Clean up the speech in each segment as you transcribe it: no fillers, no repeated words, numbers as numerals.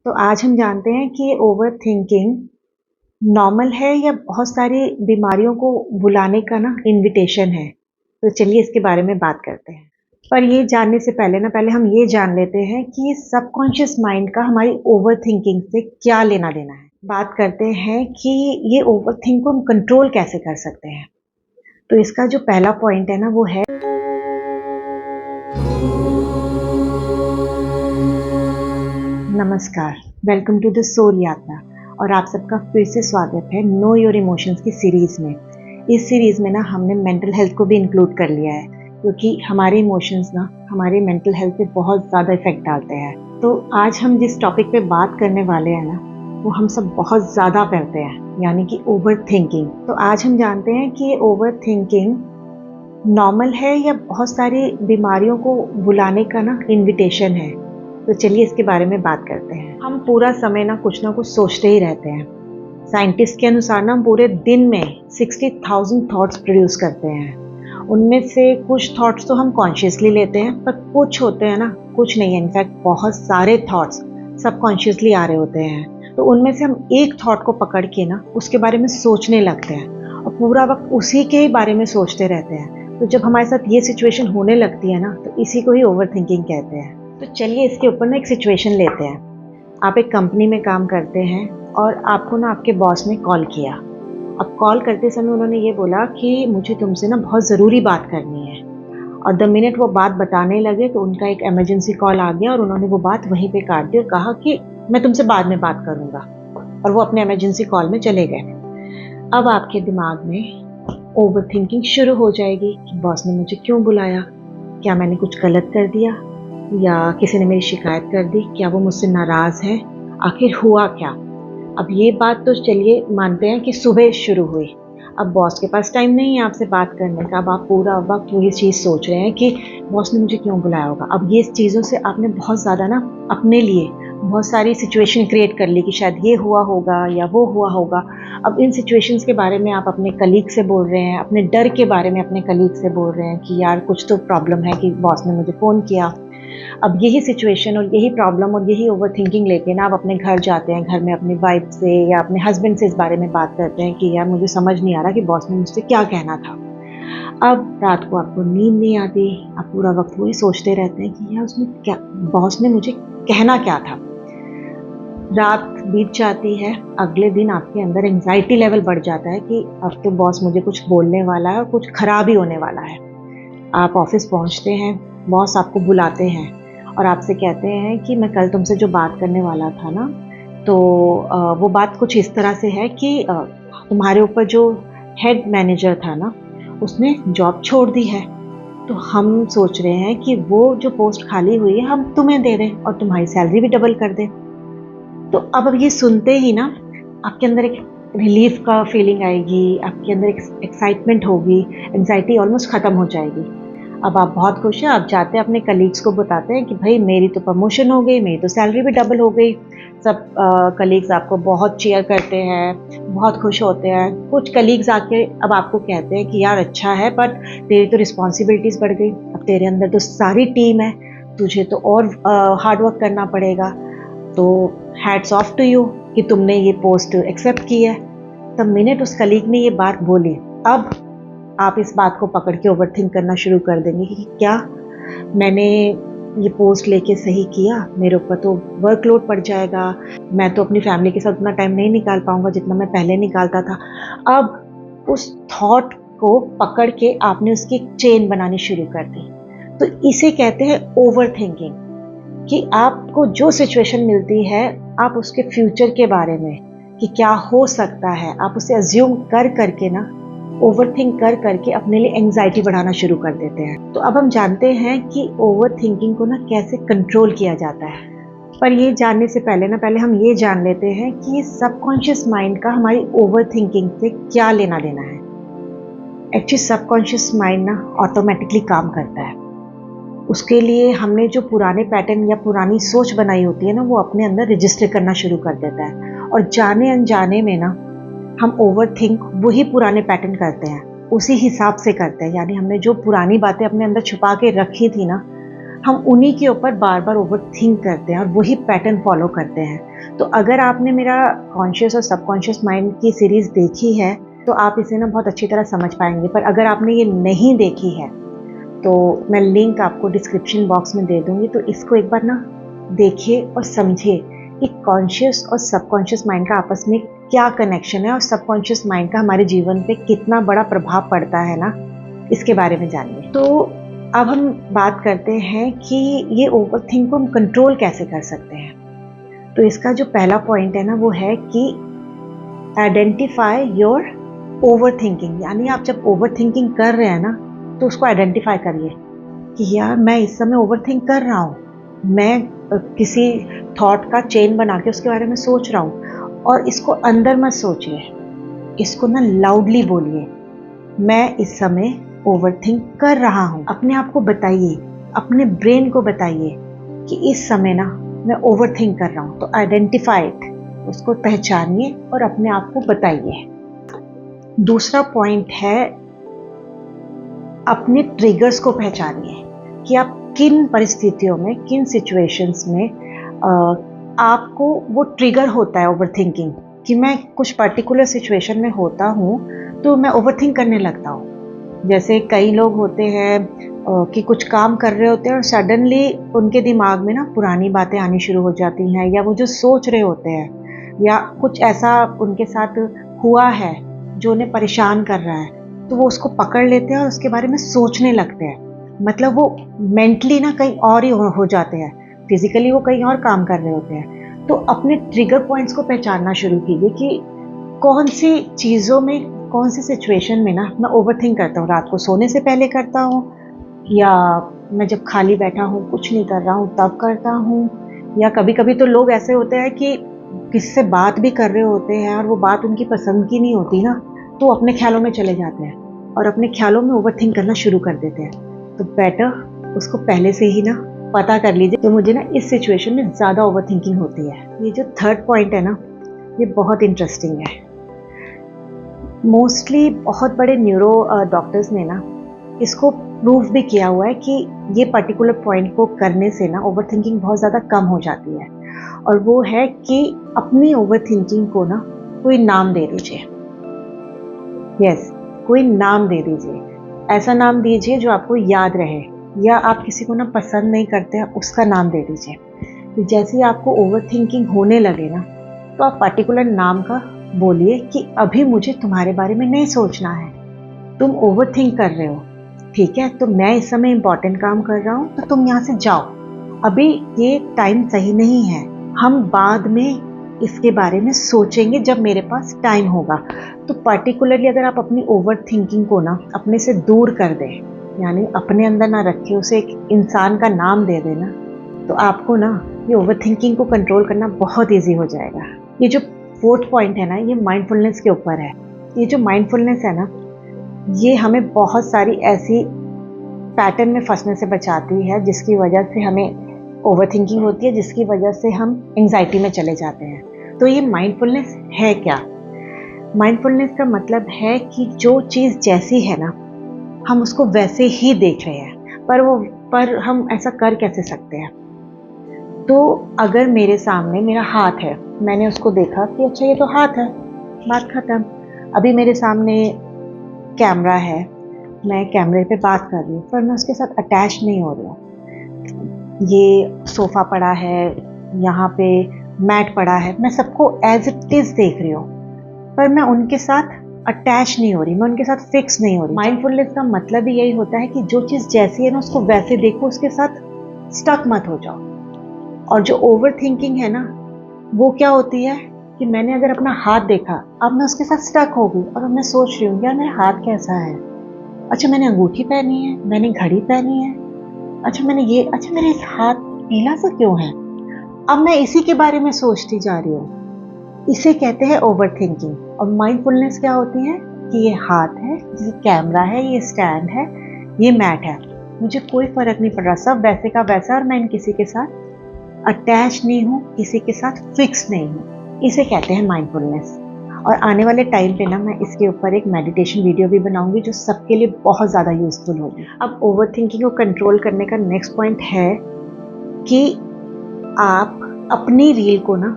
तो आज हम जानते हैं कि ओवर थिंकिंग नॉर्मल है या बहुत सारी बीमारियों को बुलाने का इनविटेशन है। तो चलिए इसके बारे में बात करते हैं। पर ये जानने से पहले हम ये जान लेते हैं कि सबकॉन्शियस माइंड का हमारी ओवर थिंकिंग से क्या लेना देना है। बात करते हैं कि ये ओवर थिंक को हम कंट्रोल कैसे कर सकते हैं। तो इसका जो पहला पॉइंट है वो है नमस्कार, वेलकम टू द सोल यात्रा। और आप सबका फिर से स्वागत है नो योर इमोशंस की सीरीज़ में। इस सीरीज़ में हमने मेंटल हेल्थ को भी इंक्लूड कर लिया है, क्योंकि हमारे इमोशंस हमारे मेंटल हेल्थ पे बहुत ज़्यादा इफेक्ट डालते हैं। तो आज हम जिस टॉपिक पे बात करने वाले हैं वो हम सब बहुत ज़्यादा करते हैं, यानी कि ओवर थिंकिंग। तो आज हम जानते हैं कि ये ओवर थिंकिंग नॉर्मल है या बहुत सारी बीमारियों को बुलाने का इनविटेशन है। तो चलिए इसके बारे में बात करते हैं। हम पूरा समय कुछ ना कुछ सोचते ही रहते हैं। साइंटिस्ट के अनुसार हम पूरे दिन में 60,000 थॉट्स प्रोड्यूस करते हैं। उनमें से कुछ थॉट्स तो हम कॉन्शियसली लेते हैं, पर कुछ होते हैं कुछ नहीं है। इनफैक्ट बहुत सारे थॉट्स सबकॉन्शियसली आ रहे होते हैं। तो उनमें से हम एक थॉट को पकड़ के उसके बारे में सोचने लगते हैं और पूरा वक्त उसी के बारे में सोचते रहते हैं। तो जब हमारे साथ ये सिचुएशन होने लगती है तो इसी को ही ओवर थिंकिंग कहते हैं। तो चलिए इसके ऊपर एक सिचुएशन लेते हैं। आप एक कंपनी में काम करते हैं और आपको आपके बॉस ने कॉल किया। अब कॉल करते समय उन्होंने ये बोला कि मुझे तुमसे बहुत ज़रूरी बात करनी है। और द मिनट वो बात बताने लगे तो उनका एक इमरजेंसी कॉल आ गया और उन्होंने वो बात वहीं पे काट दी और कहा कि मैं तुमसे बाद में बात करूँगा, और वो अपने इमरजेंसी कॉल में चले गए। अब आपके दिमाग में ओवर थिंकिंग शुरू हो जाएगी कि बॉस ने मुझे क्यों बुलाया, क्या मैंने कुछ गलत कर दिया, या किसी ने मेरी शिकायत कर दी, क्या वो मुझसे नाराज़ है, आखिर हुआ क्या। अब ये बात तो चलिए मानते हैं कि सुबह शुरू हुई। अब बॉस के पास टाइम नहीं है आपसे बात करने का। अब आप पूरा वक्त वही चीज़ सोच रहे हैं कि बॉस ने मुझे क्यों बुलाया होगा। अब ये चीज़ों से आपने बहुत ज़्यादा अपने लिए बहुत सारी सिचुएशन क्रिएट कर ली कि शायद ये हुआ होगा या वो हुआ होगा। अब इन सिचुएशंस के बारे में आप अपने कलीग से बोल रहे हैं, अपने डर के बारे में अपने कलीग से बोल रहे हैं कि यार कुछ तो प्रॉब्लम है कि बॉस ने मुझे फ़ोन किया। अब यही सिचुएशन और यही प्रॉब्लम और यही ओवर थिंकिंग लेके आप अपने घर जाते हैं, घर में अपनी वाइफ से या अपने हस्बैंड से इस बारे में बात करते हैं कि यार मुझे समझ नहीं आ रहा कि बॉस ने मुझसे क्या कहना था। अब रात को आपको नींद नहीं आती, आप पूरा वक्त वही सोचते रहते हैं कि यार उसने क्या, बॉस ने मुझे कहना क्या था। रात बीत जाती है, अगले दिन आपके अंदर एंजाइटी लेवल बढ़ जाता है कि अब तो बॉस मुझे कुछ बोलने वाला है और कुछ खराब ही होने वाला है। आप ऑफिस पहुंचते हैं, बॉस आपको बुलाते हैं और आपसे कहते हैं कि मैं कल तुमसे जो बात करने वाला था तो वो बात कुछ इस तरह से है कि तुम्हारे ऊपर जो हेड मैनेजर था उसने जॉब छोड़ दी है। तो हम सोच रहे हैं कि वो जो पोस्ट खाली हुई है हम तुम्हें दे दें और तुम्हारी सैलरी भी डबल कर दें। तो अब ये सुनते ही आपके अंदर एक रिलीफ का फीलिंग आएगी, आपके अंदर एक एक्साइटमेंट होगी, एंजाइटी ऑलमोस्ट ख़त्म हो जाएगी। अब आप बहुत खुश हैं, आप जाते हैं अपने कलीग्स को बताते हैं कि भाई मेरी तो प्रमोशन हो गई, मेरी तो सैलरी भी डबल हो गई। सब कलीग्स आपको बहुत चीयर करते हैं, बहुत खुश होते हैं। कुछ कलीग्स आके अब आपको कहते हैं कि यार अच्छा है, पर तेरी तो रिस्पॉन्सिबिलिटीज़ बढ़ गई, अब तेरे अंदर तो सारी टीम है, तुझे तो और हार्ड वर्क करना पड़ेगा। तो हैट्स ऑफ टू यू कि तुमने ये पोस्ट एक्सेप्ट की है। तब मिनट उस कलीग ने ये बात बोली, अब आप इस बात को पकड़ के ओवरथिंक करना शुरू कर देंगे कि क्या मैंने ये पोस्ट लेके सही किया, मेरे ऊपर तो वर्कलोड पड़ जाएगा, मैं तो अपनी फैमिली के साथ उतना टाइम नहीं निकाल पाऊंगा जितना मैं पहले निकालता था। अब उस थॉट को पकड़ के आपने उसकी चेन बनानी शुरू कर दी। तो इसे कहते हैं ओवर थिंकिंग, कि आपको जो सिचुएशन मिलती है आप उसके फ्यूचर के बारे में कि क्या हो सकता है, आप उसे अज्यूम कर करके ओवरथिंक कर करके अपने लिए एंजाइटी बढ़ाना शुरू कर देते हैं। तो अब हम जानते हैं कि ओवरथिंकिंग को कैसे कंट्रोल किया जाता है। पर ये जानने से पहले हम ये जान लेते हैं कि सबकॉन्शियस माइंड का हमारी ओवरथिंकिंग से क्या लेना देना है। एक्चुअली सबकॉन्शियस माइंड ऑटोमेटिकली काम करता है। उसके लिए हमने जो पुराने पैटर्न या पुरानी सोच बनाई होती है वो अपने अंदर रजिस्टर करना शुरू कर देता है, और जाने अनजाने में हम ओवरथिंक वही पुराने पैटर्न करते हैं, उसी हिसाब से करते हैं। यानी हमने जो पुरानी बातें अपने अंदर छुपा के रखी थी हम उन्हीं के ऊपर बार बार ओवरथिंक करते हैं और वही पैटर्न फॉलो करते हैं। तो अगर आपने मेरा कॉन्शियस और सबकॉन्शियस माइंड की सीरीज़ देखी है तो आप इसे ना बहुत अच्छी तरह समझ पाएंगे। पर अगर आपने ये नहीं देखी है तो मैं लिंक आपको डिस्क्रिप्शन बॉक्स में दे दूंगी, तो इसको एक बार ना देखिए और समझिए कि कॉन्शियस और सबकॉन्शियस माइंड का आपस में क्या कनेक्शन है और सबकॉन्शियस माइंड का हमारे जीवन पे कितना बड़ा प्रभाव पड़ता है ना, इसके बारे में जानिए। तो अब हम बात करते हैं कि ये ओवरथिंक को हम कंट्रोल कैसे कर सकते हैं। तो इसका जो पहला पॉइंट है ना वो है कि आइडेंटिफाई योर ओवरथिंकिंग। यानी आप जब ओवरथिंकिंग कर रहे हैं ना तो उसको आइडेंटिफाई करिए कि यार मैं इस समय ओवरथिंक कर रहा हूँ, मैं किसी थॉट का चेन बना के उसके बारे में सोच रहा हूँ। और इसको अंदर मत सोचिए, इसको ना लाउडली बोलिए, मैं इस समय ओवरथिंक कर रहा हूँ। अपने आप को बताइए, अपने ब्रेन को बताइए कि इस समय ना मैं ओवरथिंक कर रहा हूँ। तो आइडेंटिफाई इट, उसको पहचानिए और अपने आप को बताइए। दूसरा पॉइंट है अपने ट्रिगर्स को पहचानिए कि आप किन परिस्थितियों में, किन सिचुएशंस में आपको वो ट्रिगर होता है ओवरथिंकिंग, कि मैं कुछ पर्टिकुलर सिचुएशन में होता हूँ तो मैं ओवरथिंक करने लगता हूँ। जैसे कई लोग होते हैं कि कुछ काम कर रहे होते हैं और सडनली उनके दिमाग में ना पुरानी बातें आनी शुरू हो जाती हैं, या वो जो सोच रहे होते हैं या कुछ ऐसा उनके साथ हुआ है जो उन्हें परेशान कर रहा है, तो वो उसको पकड़ लेते हैं और उसके बारे में सोचने लगते हैं। मतलब वो मेंटली ना कहीं और ही हो जाते हैं, फिजिकली वो कहीं और काम कर रहे होते हैं। तो अपने ट्रिगर पॉइंट्स को पहचानना शुरू कीजिए कि कौन सी चीज़ों में, कौन सी सिचुएशन में ना मैं ओवरथिंक करता हूँ। रात को सोने से पहले करता हूँ, या मैं जब खाली बैठा हूँ कुछ नहीं कर रहा हूँ तब करता हूँ, या कभी कभी तो लोग ऐसे होते हैं कि किसी से बात भी कर रहे होते हैं और वो बात उनकी पसंद की नहीं होती ना, तो अपने ख्यालों में चले जाते हैं और अपने ख्यालों में ओवरथिंक करना शुरू कर देते हैं। तो बेटर उसको पहले से ही ना पता कर लीजिए तो मुझे ना इस सिचुएशन में ज़्यादा ओवरथिंकिंग होती है। ये जो थर्ड पॉइंट है ना, ये बहुत इंटरेस्टिंग है। मोस्टली बहुत बड़े न्यूरो डॉक्टर्स ने ना इसको प्रूव भी किया हुआ है कि ये पर्टिकुलर पॉइंट को करने से ना ओवरथिंकिंग बहुत ज़्यादा कम हो जाती है। और वो है कि अपनी ओवरथिंकिंग को ना कोई नाम दे दीजिए। यस, कोई नाम दे दीजिए। ऐसा नाम दीजिए जो आपको याद रहे, या आप किसी को ना पसंद नहीं करते हैं उसका नाम दे दीजिए। जैसे ही आपको ओवरथिंकिंग होने लगे ना तो आप पर्टिकुलर नाम का बोलिए कि अभी मुझे तुम्हारे बारे में नहीं सोचना है, तुम ओवरथिंक कर रहे हो, ठीक है, तो मैं इस समय इंपॉर्टेंट काम कर रहा हूँ तो तुम यहाँ से जाओ, अभी ये टाइम सही नहीं है, हम बाद में इसके बारे में सोचेंगे जब मेरे पास टाइम होगा। तो पर्टिकुलरली अगर आप अपनी ओवरथिंकिंग को ना अपने से दूर कर दें, यानी अपने अंदर ना रखे, उसे एक इंसान का नाम दे देना, तो आपको ना ये ओवरथिंकिंग को कंट्रोल करना बहुत ईजी हो जाएगा। ये जो फोर्थ पॉइंट है ना, ये माइंडफुलनेस के ऊपर है। ये जो माइंडफुलनेस है ना, ये हमें बहुत सारी ऐसी पैटर्न में फंसने से बचाती है जिसकी वजह से हमें ओवरथिंकिंग होती है, जिसकी वजह से हम एंग्जाइटी में चले जाते हैं। तो ये माइंडफुलनेस है क्या? माइंडफुलनेस का मतलब है कि जो चीज़ जैसी है ना हम उसको वैसे ही देख रहे हैं। पर हम ऐसा कर कैसे सकते हैं? तो अगर मेरे सामने मेरा हाथ है, मैंने उसको देखा कि अच्छा ये तो हाथ है, बात खत्म। अभी मेरे सामने कैमरा है, मैं कैमरे पे बात कर रही हूँ पर मैं उसके साथ अटैच नहीं हो रही हूँ। ये सोफ़ा पड़ा है, यहाँ पे मैट पड़ा है, मैं सबको एज इट इज़ देख रही हूँ पर मैं उनके साथ अटैच नहीं हो रही, मैं उनके साथ फिक्स नहीं हो रही। माइंडफुलनेस का मतलब ही यही होता है कि जो चीज़ जैसी है ना उसको वैसे देखो, उसके साथ स्टक मत हो जाओ। और जो ओवर थिंकिंग है ना, वो क्या होती है कि मैंने अगर अपना हाथ देखा, अब मैं उसके साथ स्टक हो गई और अब मैं सोच रही हूँ यार मेरा हाथ कैसा है, अच्छा मैंने अंगूठी पहनी है, मैंने घड़ी पहनी है, अच्छा मैंने ये, अच्छा मेरे हाथ पीला सा क्यों है, अब मैं इसी के बारे में सोचती जा रही हूँ। इसे कहते हैं ओवर थिंकिंग। और माइंडफुलनेस क्या होती है कि ये हाथ है, ये कैमरा है, ये स्टैंड है, ये मैट है, मुझे कोई फर्क नहीं पड़ रहा, सब वैसे का वैसा, और मैं किसी के साथ अटैच नहीं हूँ, किसी के साथ फिक्स नहीं हूँ। इसे कहते हैं माइंडफुलनेस। और आने वाले टाइम पे ना मैं इसके ऊपर एक मेडिटेशन वीडियो भी बनाऊंगी जो सबके लिए बहुत ज़्यादा यूजफुल होगी। अब ओवर थिंकिंग को कंट्रोल करने का नेक्स्ट पॉइंट है कि आप अपनी रील को ना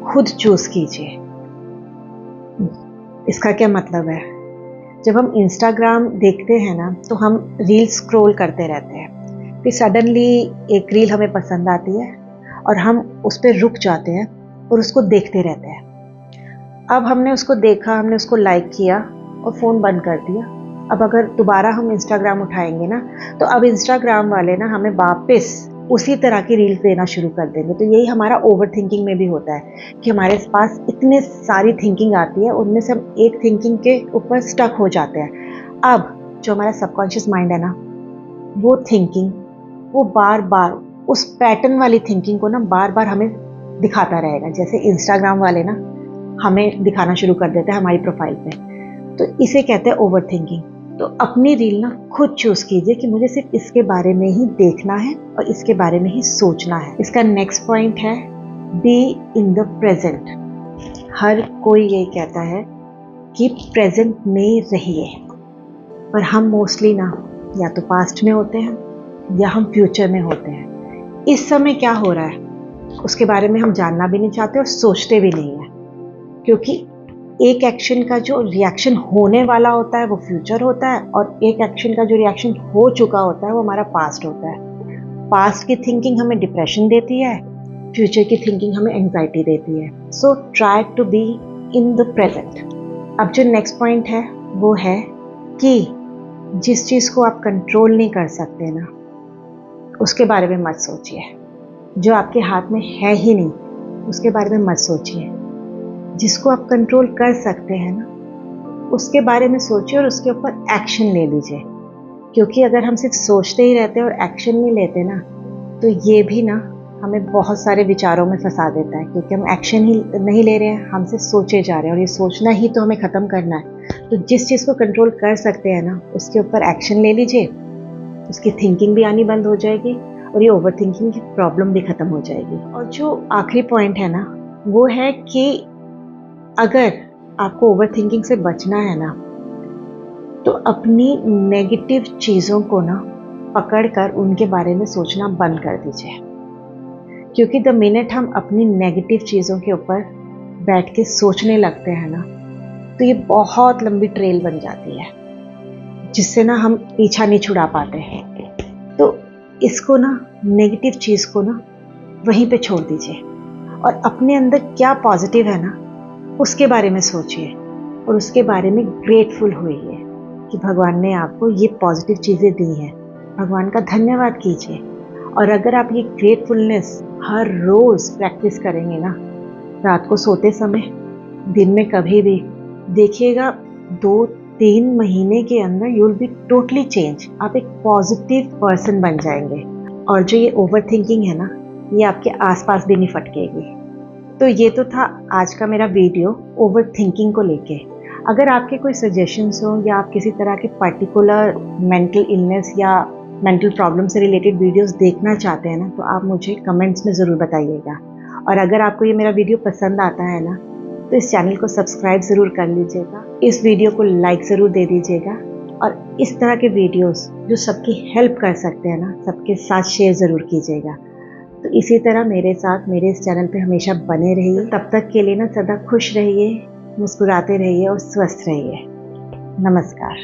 खुद चूज़ कीजिए। इसका क्या मतलब है? जब हम इंस्टाग्राम देखते हैं ना, तो हम रील स्क्रॉल करते रहते हैं, फिर सडनली एक रील हमें पसंद आती है और हम उस पर रुक जाते हैं और उसको देखते रहते हैं। अब हमने उसको देखा, हमने उसको लाइक किया और फ़ोन बंद कर दिया। अब अगर दोबारा हम इंस्टाग्राम उठाएंगे ना, तो अब इंस्टाग्राम वाले ना हमें वापस उसी तरह की रील्स देना शुरू कर देंगे। तो यही हमारा ओवर थिंकिंग में भी होता है कि हमारे पास इतने सारी थिंकिंग आती है, उनमें से हम एक थिंकिंग के ऊपर स्टक हो जाते हैं। अब जो हमारा सबकॉन्शियस माइंड है ना, वो थिंकिंग वो बार बार उस पैटर्न वाली थिंकिंग को ना बार बार हमें दिखाता रहेगा, जैसे इंस्टाग्राम वाले ना हमें दिखाना शुरू कर देते हैं हमारी प्रोफाइल पे। तो इसे कहते हैं ओवर थिंकिंग। तो अपनी रील ना खुद चूज कीजिए कि मुझे सिर्फ इसके बारे में ही देखना है और इसके बारे में ही सोचना है। इसका नेक्स्ट पॉइंट है बी इन द प्रेजेंट। हर कोई ये कहता है कि प्रेजेंट में रहिए, पर हम मोस्टली ना या तो पास्ट में होते हैं या हम फ्यूचर में होते हैं। इस समय क्या हो रहा है उसके बारे में हम जानना भी नहीं चाहते और सोचते भी नहीं है, क्योंकि एक एक्शन का जो रिएक्शन होने वाला होता है वो फ्यूचर होता है और एक एक्शन का जो रिएक्शन हो चुका होता है वो हमारा पास्ट होता है। पास्ट की थिंकिंग हमें डिप्रेशन देती है, फ्यूचर की थिंकिंग हमें एंजाइटी देती है। So try to be in the present. अब जो नेक्स्ट पॉइंट है वो है कि जिस चीज़ को आप कंट्रोल नहीं कर सकते ना, उसके बारे में मत सोचिए। जो आपके हाथ में है ही नहीं उसके बारे में मत सोचिए। जिसको आप कंट्रोल कर सकते हैं ना, उसके बारे में सोचिए और उसके ऊपर एक्शन ले लीजिए। क्योंकि अगर हम सिर्फ सोचते ही रहते और एक्शन नहीं लेते ना, तो ये भी ना हमें बहुत सारे विचारों में फंसा देता है, क्योंकि हम एक्शन ही नहीं ले रहे हैं, हम सिर्फ सोचे जा रहे हैं और ये सोचना ही तो हमें ख़त्म करना है। तो जिस चीज़ को कंट्रोल कर सकते हैं ना, उसके ऊपर एक्शन ले लीजिए, उसकी थिंकिंग भी आनी बंद हो जाएगी और ये ओवर थिंकिंग की प्रॉब्लम भी ख़त्म हो जाएगी। और जो आखिरी पॉइंट है ना, वो है कि अगर आपको ओवर थिंकिंग से बचना है ना, तो अपनी नेगेटिव चीज़ों को ना पकड़कर उनके बारे में सोचना बंद कर दीजिए। क्योंकि द मिनट हम अपनी नेगेटिव चीज़ों के ऊपर बैठ के सोचने लगते हैं ना, तो ये बहुत लंबी ट्रेल बन जाती है जिससे ना हम पीछा नहीं छुड़ा पाते हैं। तो इसको ना, नेगेटिव चीज़ को ना वहीं पे छोड़ दीजिए और अपने अंदर क्या पॉजिटिव है ना उसके बारे में सोचिए और उसके बारे में ग्रेटफुल होइए कि भगवान ने आपको ये पॉजिटिव चीज़ें दी हैं। भगवान का धन्यवाद कीजिए। और अगर आप ये ग्रेटफुलनेस हर रोज़ प्रैक्टिस करेंगे ना, रात को सोते समय, दिन में कभी भी, देखिएगा 2-3 महीने के अंदर you will be totally change. आप एक पॉजिटिव पर्सन बन जाएंगे और जो ये ओवर थिंकिंग है ना, ये आपके आसपास भी नहीं फटकेगी। तो ये तो था आज का मेरा वीडियो ओवर थिंकिंग को लेके। अगर आपके कोई सजेशंस हो या आप किसी तरह के पर्टिकुलर मेंटल इलनेस या मेंटल प्रॉब्लम से रिलेटेड वीडियोस देखना चाहते हैं ना, तो आप मुझे कमेंट्स में ज़रूर बताइएगा। और अगर आपको ये मेरा वीडियो पसंद आता है ना, तो इस चैनल को सब्सक्राइब ज़रूर कर लीजिएगा, इस वीडियो को लाइक ज़रूर दे दीजिएगा और इस तरह के वीडियोज़ जो सबकी हेल्प कर सकते हैं ना, सबके साथ शेयर ज़रूर कीजिएगा। तो इसी तरह मेरे साथ मेरे इस चैनल पे हमेशा बने रहिए। तब तक के लिए ना सदा खुश रहिए, मुस्कुराते रहिए और स्वस्थ रहिए। नमस्कार।